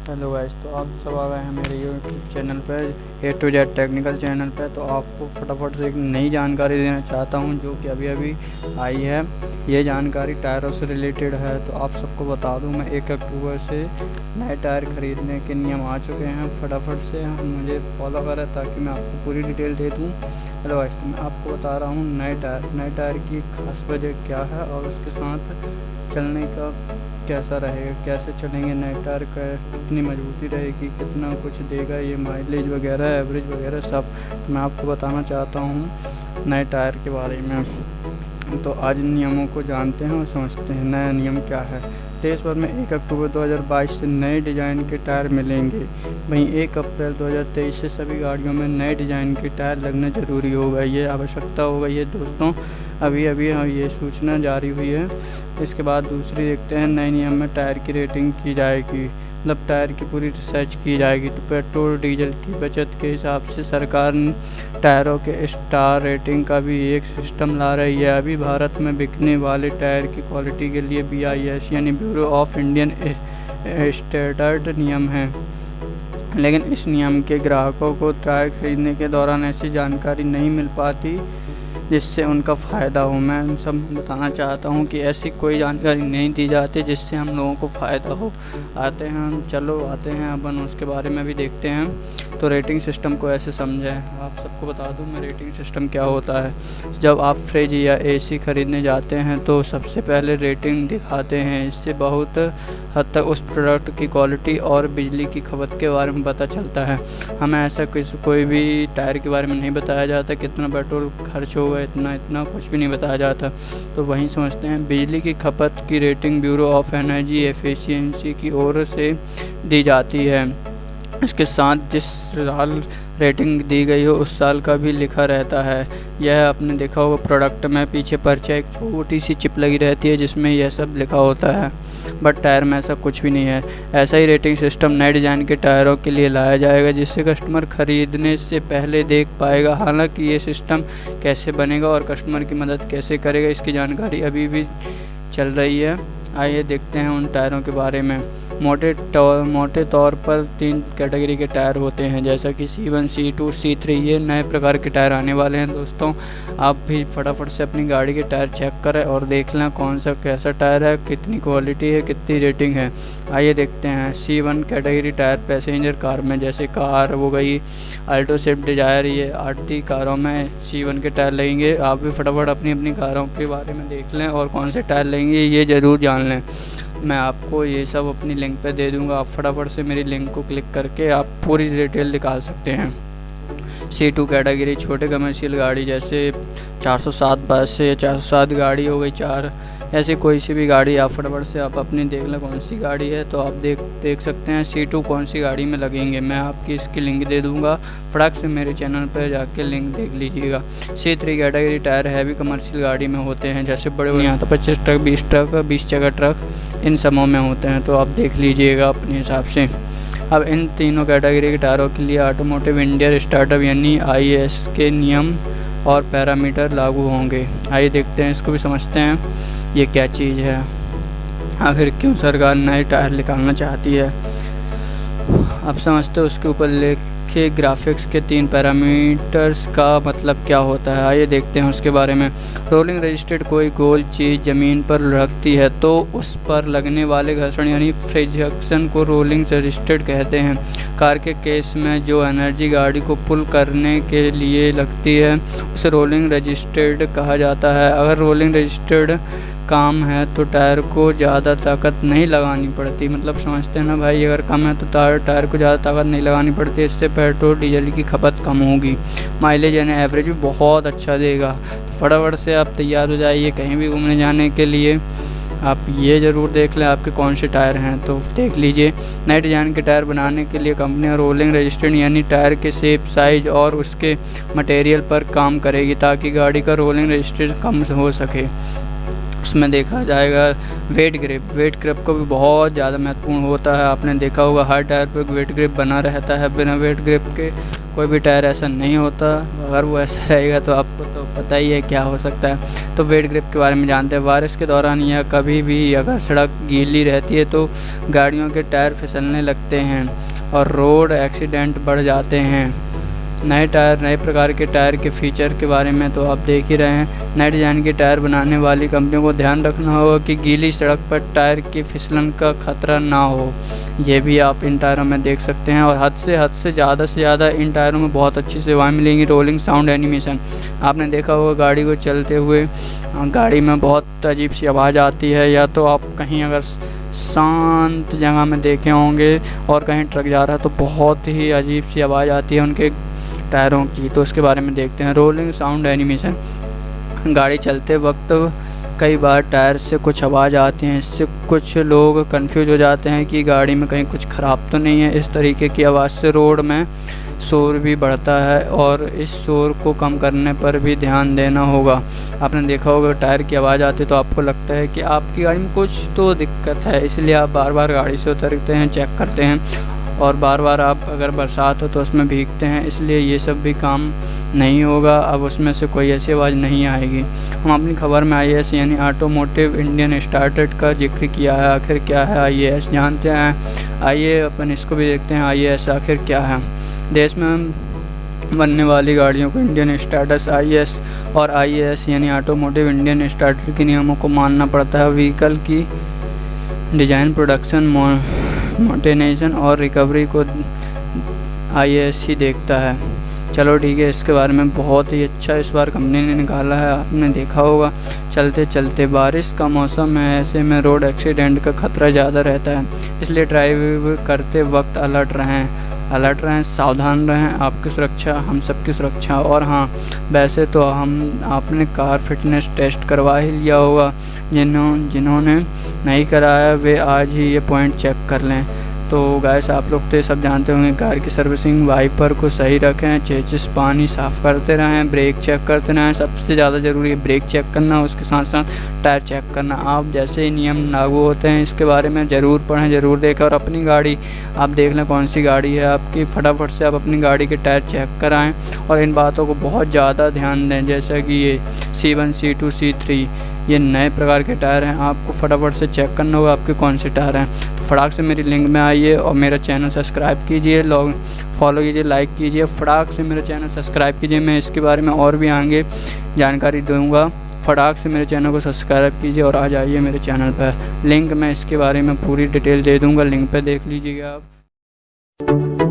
Hello guys, तो आप सब आ गए हैं मेरे यूट्यूब चैनल पर ए टू जेड टेक्निकल चैनल पर। तो आपको फटाफट से एक नई जानकारी देना चाहता हूं जो कि अभी अभी आई है। ये जानकारी टायरों से रिलेटेड है। तो आप सबको बता दूं, मैं 1 अक्टूबर से नए टायर खरीदने के नियम आ चुके हैं। फटाफट से मुझे फॉलो करें ताकि मैं आपको पूरी डिटेल दे दूँ। हेलो गाइस, तो मैं आपको बता रहा हूँ नए टायर की खास वजह क्या है और उसके साथ चलने का कैसा रहेगा, कैसे चलेंगे, नए टायर का कितनी मजबूती रहेगी, कितना कुछ देगा ये माइलेज वगैरह, एवरेज वगैरह सब। तो मैं आपको बताना चाहता हूँ नए टायर के बारे में। तो आज नियमों को जानते हैं और समझते हैं नया नियम क्या है। देश भर में 1 अक्टूबर 2022 से नए डिज़ाइन के टायर मिलेंगे। वहीं 1 अप्रैल 2023 से सभी गाड़ियों में नए डिज़ाइन के टायर लगना ज़रूरी होगा। ये आवश्यकता हो गई है दोस्तों। अभी अभी ये सूचना जारी हुई है। इसके बाद दूसरी देखते हैं, नए नियम में टायर की रेटिंग की जाएगी। मतलब टायर की पूरी रिसर्च की जाएगी। तो पेट्रोल डीजल की बचत के हिसाब से सरकार टायरों के स्टार रेटिंग का भी एक सिस्टम ला रही है। अभी भारत में बिकने वाले टायर की क्वालिटी के लिए BIS यानी ब्यूरो ऑफ इंडियन स्टैंडर्ड नियम है। लेकिन इस नियम के ग्राहकों को टायर खरीदने के दौरान ऐसी जानकारी नहीं मिल पाती जिससे उनका फ़ायदा हो। मैं उन सब बताना चाहता हूँ कि ऐसी कोई जानकारी नहीं दी जाती जिससे हम लोगों को फ़ायदा हो। आते हैं अपन उसके बारे में भी देखते हैं। तो रेटिंग सिस्टम को ऐसे समझें। आप सबको बता दूँ मैं रेटिंग सिस्टम क्या होता है। जब आप फ्रिज या AC खरीदने जाते हैं तो सबसे पहले रेटिंग दिखाते हैं। इससे बहुत हद तक उस प्रोडक्ट की क्वालिटी और बिजली की खपत के बारे में पता चलता है। हमें ऐसा कोई भी टायर के बारे में नहीं बताया जाता, कितना पेट्रोल खर्च होगा, इतना कुछ भी नहीं बताया जाता। तो वहीं समझते हैं, बिजली की खपत की rating bureau of energy efficiency की ओर से दी जाती है। इसके साथ जिस साल रेटिंग दी गई हो उस साल का भी लिखा रहता है। यह आपने देखा होगा प्रोडक्ट में पीछे परचा एक छोटी सी चिप लगी रहती है जिसमें यह सब लिखा होता है। बट टायर में ऐसा कुछ भी नहीं है। ऐसा ही रेटिंग सिस्टम नए डिज़ाइन के टायरों के लिए लाया जाएगा जिससे कस्टमर खरीदने से पहले देख पाएगा। हालांकि ये सिस्टम कैसे बनेगा और कस्टमर की मदद कैसे करेगा, इसकी जानकारी अभी भी चल रही है। आइए देखते हैं उन टायरों के बारे में। मोटे तौर पर 3 कैटेगरी के टायर होते हैं, जैसा कि C1, C2, C3। ये नए प्रकार के टायर आने वाले हैं दोस्तों। आप भी फटाफट से अपनी गाड़ी के टायर चेक करें और देख लें कौन सा कैसा टायर है, कितनी क्वालिटी है, कितनी रेटिंग है। आइए देखते हैं। C1 category tyre passenger car में, जैसे कार हो गई, अल्टो, स्विफ्ट डिजायर, ये आती कारों में C1 के टायर लगेंगे। आप भी फटाफट अपनी कारों के बारे में देख लें और कौन से टायर लगेंगे ये ज़रूर जान लें। मैं आपको ये सब अपनी लिंक पे दे दूंगा। आप फटाफट से मेरी लिंक को क्लिक करके आप पूरी डिटेल निकाल सकते हैं। C2 कैटेगरी छोटे कमर्शियल गाड़ी, जैसे 407 बस या 407 गाड़ी हो गई 4, ऐसी कोई सी भी गाड़ी आप फटाफट से आप अपनी देख लें कौन सी गाड़ी है। तो आप देख सकते हैं C2 कौन सी गाड़ी में लगेंगे। मैं आपकी इसकी लिंक दे दूंगा, फटाक से मेरे चैनल पर जाके लिंक देख लीजिएगा। C3 category tyre heavy commercial गाड़ी में होते हैं, जैसे बड़े यहाँ तो 25 ट्रक, 20 ट्रक, 20 चक्का ट्रक, इन समों में होते हैं। तो आप देख लीजिएगा अपने हिसाब से। अब इन तीनों कैटेगरी के टायरों के लिए ऑटोमोटिव इंडिया स्टार्टअप यानी IAS के नियम और पैरामीटर लागू होंगे। आइए देखते हैं, इसको भी समझते हैं ये क्या चीज़ है, आखिर क्यों सरकार नए टायर निकालना चाहती है। अब समझते हैं उसके ऊपर लिखे ग्राफिक्स के 3 पैरामीटर्स का मतलब क्या होता है। आइए देखते हैं उसके बारे में। रोलिंग रजिस्टर्ड कोई गोल चीज़ ज़मीन पर रखती है तो उस पर लगने वाले घर्षण यानी फ्रिक्शन को रोलिंग रजिस्टर्ड कहते हैं। कार के केस में जो एनर्जी गाड़ी को पुल करने के लिए लगती है उसे रोलिंग रजिस्टर्ड कहा जाता है। अगर रोलिंग रजिस्टर्ड काम है तो टायर को ज़्यादा ताकत नहीं लगानी पड़ती। मतलब समझते हैं ना भाई, अगर कम है तो टायर को ज़्यादा ताकत नहीं लगानी पड़ती। इससे पेट्रोल डीजल की खपत कम होगी, माइलेज यानी एवरेज भी बहुत अच्छा देगा। तो फटाफट से आप तैयार हो जाइए कहीं भी घूमने जाने के लिए। आप ये ज़रूर देख लें आपके कौन से टायर हैं। तो देख लीजिए, नए डिज़ाइन के टायर बनाने के लिए कंपनियां रोलिंग रजिस्टर्ड यानी टायर के शेप, साइज और उसके मटेरियल पर काम करेगी ताकि गाड़ी का रोलिंग रजिस्टर कम हो सके। उसमें देखा जाएगा वेट ग्रिप को भी बहुत ज़्यादा महत्वपूर्ण होता है। आपने देखा होगा हर टायर पर वेट ग्रिप बना रहता है। बिना वेट ग्रिप के कोई भी टायर ऐसा नहीं होता। अगर वो ऐसा रहेगा तो आपको तो पता ही है क्या हो सकता है। तो वेट ग्रिप के बारे में जानते हैं। बारिश के दौरान या कभी भी अगर सड़क गीली रहती है तो गाड़ियों के टायर फिसलने लगते हैं और रोड एक्सीडेंट बढ़ जाते हैं। नए टायर, नए प्रकार के टायर के फीचर के बारे में तो आप देख ही रहे हैं। नए डिज़ाइन के टायर बनाने वाली कंपनियों को ध्यान रखना होगा कि गीली सड़क पर टायर की फिसलन का खतरा ना हो। ये भी आप इन टायरों में देख सकते हैं। और हद से ज़्यादा इन टायरों में बहुत अच्छी सेवाएं मिलेंगी। रोलिंग साउंड एनिमेशन, आपने देखा होगा गाड़ी को चलते हुए गाड़ी में बहुत अजीब सी आवाज़ आती है, या तो आप कहीं अगर शांत जगह में देखे होंगे और कहीं ट्रक जा रहा है तो बहुत ही अजीब सी आवाज़ आती है उनके टायरों की। तो उसके बारे में देखते हैं। रोलिंग साउंड एनिमेशन, गाड़ी चलते वक्त कई बार टायर से कुछ आवाज़ आती है। इससे कुछ लोग कंफ्यूज हो जाते हैं कि गाड़ी में कहीं कुछ ख़राब तो नहीं है। इस तरीके की आवाज़ से रोड में शोर भी बढ़ता है और इस शोर को कम करने पर भी ध्यान देना होगा। आपने देखा होगा टायर की आवाज़ आती है तो आपको लगता है कि आपकी गाड़ी में कुछ तो दिक्कत है, इसलिए आप बार बार गाड़ी से उतरते हैं, चेक करते हैं। और बार बार आप अगर बरसात हो तो उसमें भीगते हैं, इसलिए ये सब भी काम नहीं होगा। अब उसमें से कोई ऐसी आवाज़ नहीं आएगी। हम अपनी खबर में IAS यानी ऑटोमोटिव इंडियन स्टैंडर्ड का जिक्र किया है। आखिर क्या है IAS, जानते हैं। आइए अपन इसको भी देखते हैं IAS आखिर क्या है। देश में बनने वाली गाड़ियों को इंडियन स्टैंडर्ड IAS और IAS यानी ऑटोमोटिव इंडियन स्टैंडर्ड के नियमों को मानना पड़ता है। व्हीकल की डिज़ाइन, प्रोडक्शन, मेंटेनेंस और रिकवरी को IAS ही देखता है। चलो ठीक है, इसके बारे में बहुत ही अच्छा इस बार कंपनी ने निकाला है। आपने देखा होगा चलते चलते बारिश का मौसम है, ऐसे में रोड एक्सीडेंट का खतरा ज़्यादा रहता है, इसलिए ड्राइव करते वक्त अलर्ट रहें, सावधान रहें। आपकी सुरक्षा हम सबकी सुरक्षा। और हाँ, वैसे तो आपने कार फिटनेस टेस्ट करवा ही लिया होगा। जिन्होंने नहीं कराया वे आज ही ये पॉइंट चेक कर लें। तो गाइस, आप लोग तो ये सब जानते होंगे। कार की सर्विसिंग, वाइपर को सही रखें, चेसिस पानी साफ़ करते रहें, ब्रेक चेक करते रहें। सबसे ज़्यादा ज़रूरी है ब्रेक चेक करना, उसके साथ साथ टायर चेक करना। आप जैसे ही नियम लागू होते हैं इसके बारे में ज़रूर पढ़ें, ज़रूर देखें। और अपनी गाड़ी आप देख लें कौन सी गाड़ी है आपकी, फटाफट से आप अपनी गाड़ी के टायर चेक कराएँ और इन बातों को बहुत ज़्यादा ध्यान दें। जैसा कि ये C1, C2, C3 ये नए प्रकार के टायर हैं, आपको फटाफट से चेक करना होगा आपके कौन से टायर हैं। तो फटाक से मेरी लिंक में आइए और मेरा चैनल सब्सक्राइब कीजिए, फॉलो कीजिए, लाइक कीजिए। फटाक से मेरा चैनल सब्सक्राइब कीजिए। मैं इसके बारे में और भी आगे जानकारी दूँगा। फटाक से मेरे चैनल को सब्सक्राइब कीजिए और आ जाइए मेरे चैनल पर। लिंक मैं इसके बारे में पूरी डिटेल दे दूँगा, लिंक पर देख लीजिएगा आप।